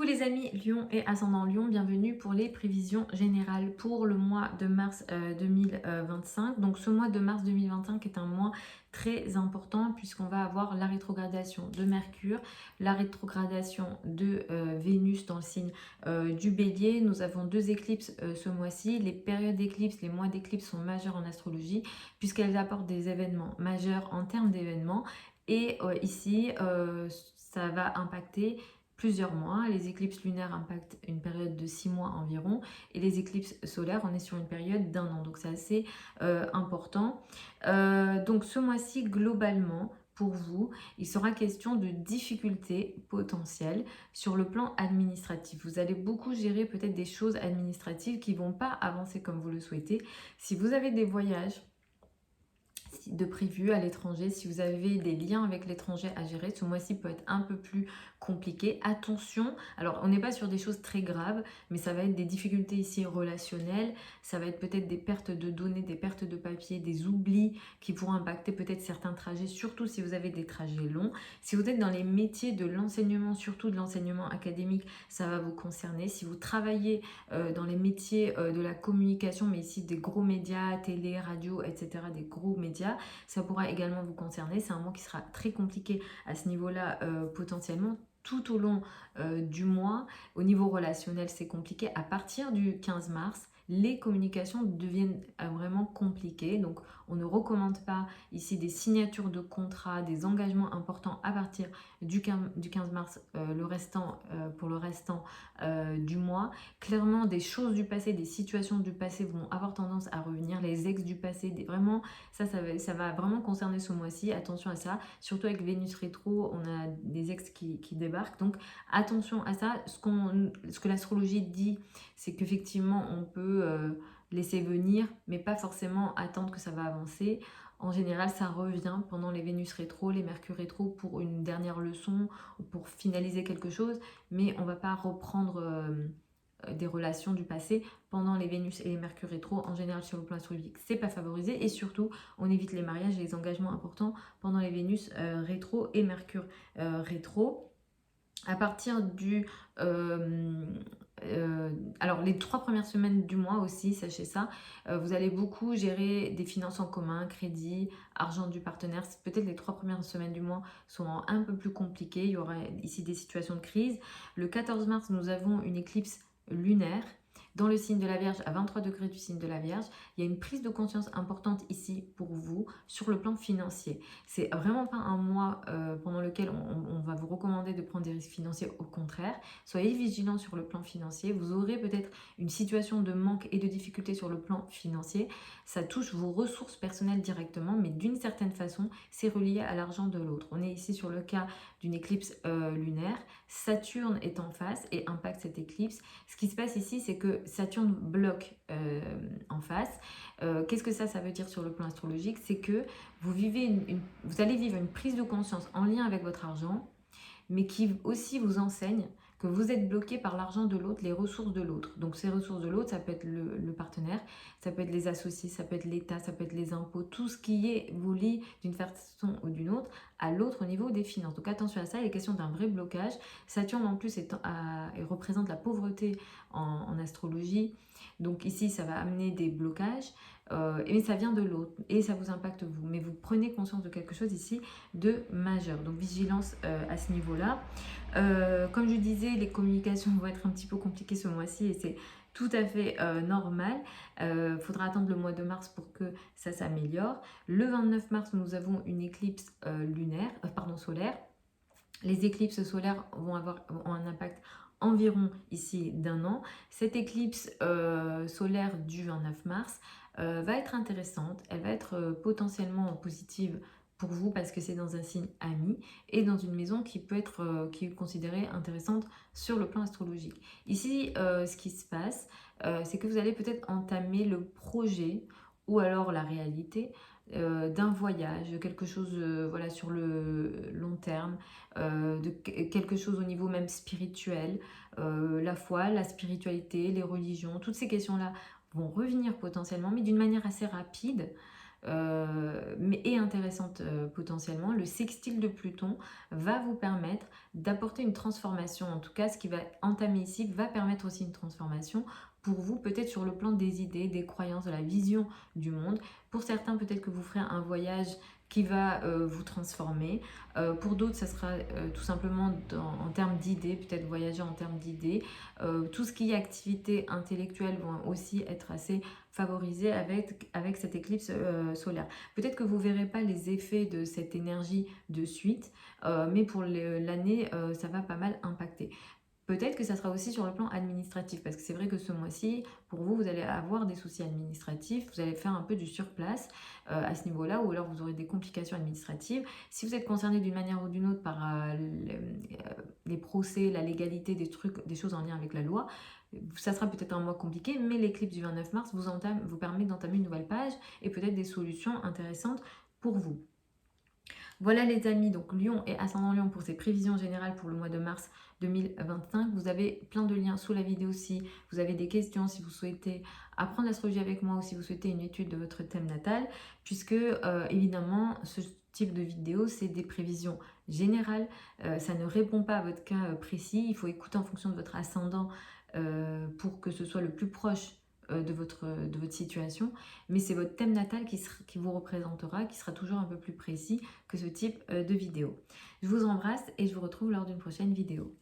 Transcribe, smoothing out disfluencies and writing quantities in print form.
Coucou les amis Lion et ascendant Lion, bienvenue pour les prévisions générales pour le mois de mars 2025. Donc ce mois de mars 2025 est un mois très important puisqu'on va avoir la rétrogradation de Mercure, la rétrogradation de Vénus dans le signe du Bélier. Nous avons deux éclipses ce mois-ci. Les périodes d'éclipses, les mois d'éclipses sont majeurs en astrologie puisqu'elles apportent des événements majeurs en termes d'événements. Et ici, ça va impacter plusieurs mois. Les éclipses lunaires impactent une période de 6 mois environ et les éclipses solaires, on est sur une période d'un an. Donc c'est assez important. Donc ce mois-ci, globalement, pour vous, il sera question de difficultés potentielles sur le plan administratif. Vous allez beaucoup gérer peut-être des choses administratives qui ne vont pas avancer comme vous le souhaitez. Si vous avez des voyages de prévu à l'étranger, si vous avez des liens avec l'étranger à gérer, ce mois-ci peut être un peu plus compliqué. Attention, alors on n'est pas sur des choses très graves, mais ça va être des difficultés ici relationnelles, ça va être peut-être des pertes de données, des pertes de papier, des oublis qui pourront impacter peut-être certains trajets, surtout si vous avez des trajets longs. Si vous êtes dans les métiers de l'enseignement, surtout de l'enseignement académique, ça va vous concerner. Si vous travaillez dans les métiers de la communication, mais ici des gros médias, télé, radio, etc., des gros médias, ça pourra également vous concerner. C'est un mois qui sera très compliqué à ce niveau-là potentiellement tout au long du mois. Au niveau relationnel, c'est compliqué. À partir du 15 mars, les communications deviennent vraiment compliquées. Donc, on ne recommande pas ici des signatures de contrats, des engagements importants à partir du 15 mars, pour le restant du mois. Clairement, des choses du passé, des situations du passé vont avoir tendance à revenir. Les ex du passé, vraiment, ça va vraiment concerner ce mois-ci. Attention à ça. Surtout avec Vénus rétro, on a des ex qui débarquent. Donc, attention à ça. Ce que l'astrologie dit, c'est qu'effectivement, on peut laisser venir, mais pas forcément attendre que ça va avancer. En général, ça revient pendant les Vénus rétro, les Mercure rétro pour une dernière leçon ou pour finaliser quelque chose, mais on ne va pas reprendre des relations du passé pendant les Vénus et les Mercure rétro. En général, sur le plan astrologique, c'est pas favorisé et surtout, on évite les mariages et les engagements importants pendant les Vénus rétro et Mercure rétro. À partir du... alors les 3 premières semaines du mois aussi, sachez ça, vous allez beaucoup gérer des finances en commun, crédit, argent du partenaire. Peut-être les 3 premières semaines du mois sont un peu plus compliquées, il y aura ici des situations de crise. Le 14 mars, nous avons une éclipse lunaire dans le signe de la Vierge, à 23 degrés du signe de la Vierge. Il y a une prise de conscience importante ici pour vous sur le plan financier. C'est vraiment pas un mois pendant lequel on va vous recommander de prendre des risques financiers, au contraire. Soyez vigilants sur le plan financier. Vous aurez peut-être une situation de manque et de difficulté sur le plan financier. Ça touche vos ressources personnelles directement, mais d'une certaine façon, c'est relié à l'argent de l'autre. On est ici sur le cas d'une éclipse lunaire. Saturne est en face et impacte cette éclipse. Ce qui se passe ici, c'est que Saturne bloque en face. Qu'est-ce que ça veut dire sur le plan astrologique? C'est que vous allez vivre une prise de conscience en lien avec votre argent, mais qui aussi vous enseigne que vous êtes bloqué par l'argent de l'autre, les ressources de l'autre. Donc ces ressources de l'autre, ça peut être le partenaire, ça peut être les associés, ça peut être l'État, ça peut être les impôts, tout ce qui vous lie d'une façon ou d'une autre à l'autre au niveau des finances. Donc attention à ça, il est question d'un vrai blocage. Saturne en plus représente la pauvreté en astrologie. Donc ici, ça va amener des blocages. Mais ça vient de l'autre et ça vous impacte vous. Mais vous prenez conscience de quelque chose ici de majeur. Donc vigilance à ce niveau-là. Comme je disais, les communications vont être un petit peu compliquées ce mois-ci et c'est tout à fait normal. Faudra attendre le mois de mars pour que ça s'améliore. Le 29 mars, nous avons une éclipse solaire. Les éclipses solaires ont un impact environ ici d'un an. Cette éclipse solaire du 29 mars va être intéressante. Elle va être potentiellement positive pour vous parce que c'est dans un signe ami et dans une maison qui est considérée intéressante sur le plan astrologique. Ici, ce qui se passe, c'est que vous allez peut-être entamer le projet ou alors la réalité d'un voyage, quelque chose voilà, sur le long terme, quelque chose au niveau même spirituel, la foi, la spiritualité, les religions, toutes ces questions-là vont revenir potentiellement, mais d'une manière assez rapide. mais est intéressante potentiellement. Le sextile de Pluton va vous permettre d'apporter une transformation. En tout cas, ce qui va entamer ici va permettre aussi une transformation pour vous, peut-être sur le plan des idées, des croyances, de la vision du monde. Pour certains, peut-être que vous ferez un voyage qui va vous transformer. Pour d'autres, ça sera tout simplement en termes d'idées, peut-être voyager en termes d'idées. Tout ce qui est activité intellectuelle vont aussi être assez favorisées avec cette éclipse solaire. Peut-être que vous ne verrez pas les effets de cette énergie de suite, mais pour l'année, ça va pas mal impacter. Peut-être que ça sera aussi sur le plan administratif, parce que c'est vrai que ce mois-ci, pour vous, vous allez avoir des soucis administratifs, vous allez faire un peu du surplace à ce niveau-là, ou alors vous aurez des complications administratives. Si vous êtes concerné d'une manière ou d'une autre par les procès, la légalité des trucs, des choses en lien avec la loi, ça sera peut-être un mois compliqué, mais l'éclipse du 29 mars vous permet d'entamer une nouvelle page et peut-être des solutions intéressantes pour vous. Voilà les amis, donc Lion et ascendant Lion pour ces prévisions générales pour le mois de mars 2025. Vous avez plein de liens sous la vidéo si vous avez des questions, si vous souhaitez apprendre l'astrologie avec moi ou si vous souhaitez une étude de votre thème natal, puisque évidemment ce type de vidéo c'est des prévisions générales, ça ne répond pas à votre cas précis, il faut écouter en fonction de votre ascendant pour que ce soit le plus proche de votre situation, mais c'est votre thème natal qui vous représentera, qui sera toujours un peu plus précis que ce type de vidéo. Je vous embrasse et je vous retrouve lors d'une prochaine vidéo.